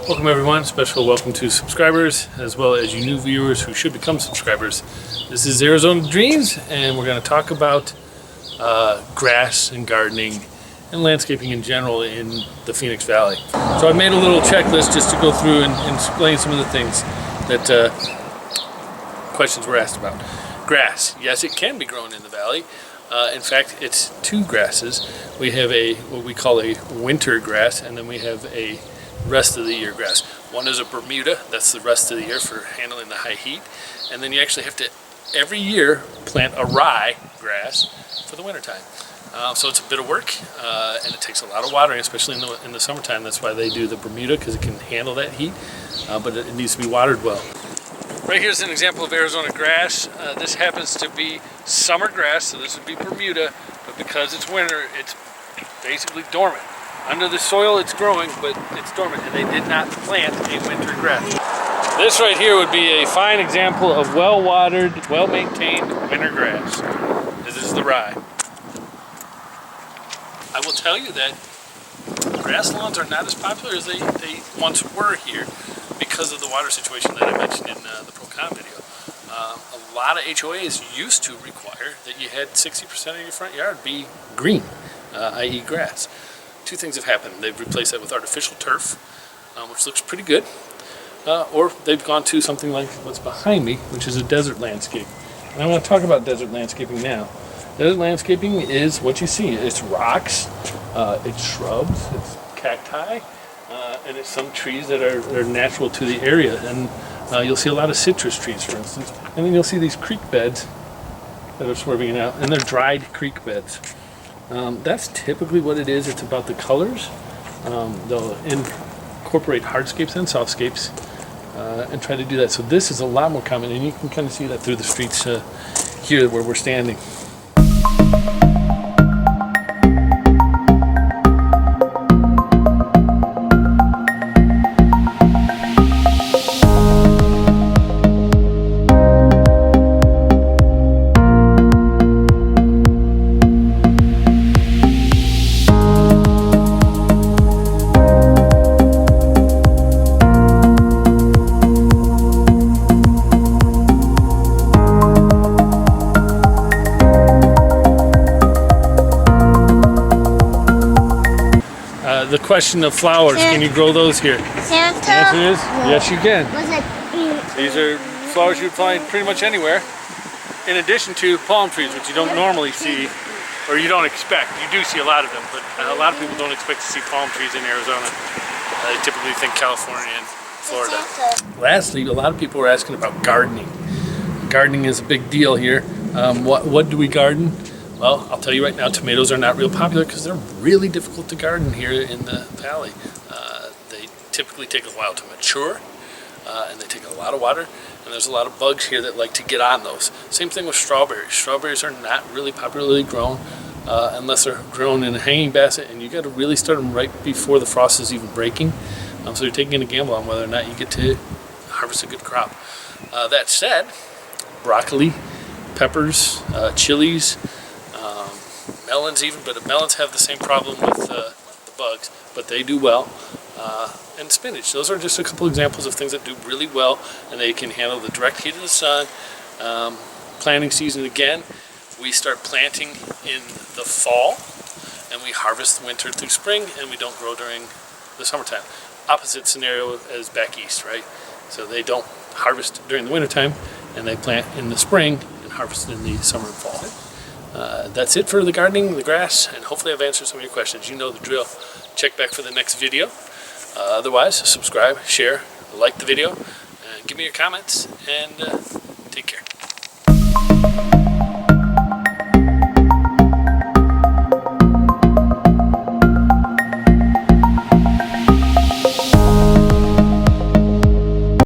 Welcome everyone, special welcome to subscribers as well as you new viewers who should become subscribers. This is Arizona Dreams and we're going to talk about grass and gardening and landscaping in general in the Phoenix Valley. So I made a little checklist just to go through and explain some of the things that questions were asked about. Grass, yes, it can be grown in the valley. In fact, it's two grasses. We have what we call a winter grass, and then we have a rest of the year grass. One is a Bermuda, that's the rest of the year for handling the high heat. And then you actually have to, every year, plant a rye grass for the winter time. So it's a bit of work, and it takes a lot of watering, especially in the summertime. That's why they do the Bermuda, because it can handle that heat, but it needs to be watered well. Right here's an example of Arizona grass. This happens to be summer grass, so this would be Bermuda, but because it's winter, it's basically dormant. Under the soil it's growing, but it's dormant, and they did not plant a winter grass. This right here would be a fine example of well-watered, well-maintained winter grass. This is the rye. I will tell you that grass lawns are not as popular as they once were here because of the water situation that I mentioned in the Pro-Con video. A lot of HOAs used to require that you had 60% of your front yard be green, i.e. grass. Two things have happened. They've replaced that with artificial turf, which looks pretty good, or they've gone to something like what's behind me, which is a desert landscape. And I want to talk about desert landscaping now. Desert landscaping is what you see. It's rocks, it's shrubs, it's cacti, and it's some trees that are natural to the area. And you'll see a lot of citrus trees, for instance. And then you'll see these creek beds that are swerving out, and they're dried creek beds. That's typically what it is. It's about the colors. They'll incorporate hardscapes and softscapes and try to do that. So this is a lot more common, and you can kind of see that through the streets here where we're standing. The question of flowers, can you grow those here? Santa? The answer is, yes you can. Was it? These are flowers you'd find pretty much anywhere, in addition to palm trees, which you don't normally see, or you don't expect. You do see a lot of them, but a lot of people don't expect to see palm trees in Arizona. They typically think California and Florida. Lastly, a lot of people are asking about gardening. Gardening is a big deal here. What do we garden? Well, I'll tell you right now, tomatoes are not real popular because they're really difficult to garden here in the valley. They typically take a while to mature, and they take a lot of water, and there's a lot of bugs here that like to get on those. Same thing with strawberries. Strawberries are not really popularly grown unless they're grown in a hanging basket, and you got to really start them right before the frost is even breaking. So you're taking a gamble on whether or not you get to harvest a good crop. That said, broccoli, peppers, chilies, melons even, but melons have the same problem with the bugs, but they do well. And spinach. Those are just a couple examples of things that do really well, and they can handle the direct heat of the sun. Planting season again, we start planting in the fall, and we harvest winter through spring, and we don't grow during the summertime. Opposite scenario as back east, right? So they don't harvest during the wintertime, and they plant in the spring and harvest in the summer and fall. That's it for the gardening, the grass, and hopefully I've answered some of your questions. You know the drill. Check back for the next video. Otherwise, subscribe, share, like the video, and give me your comments, and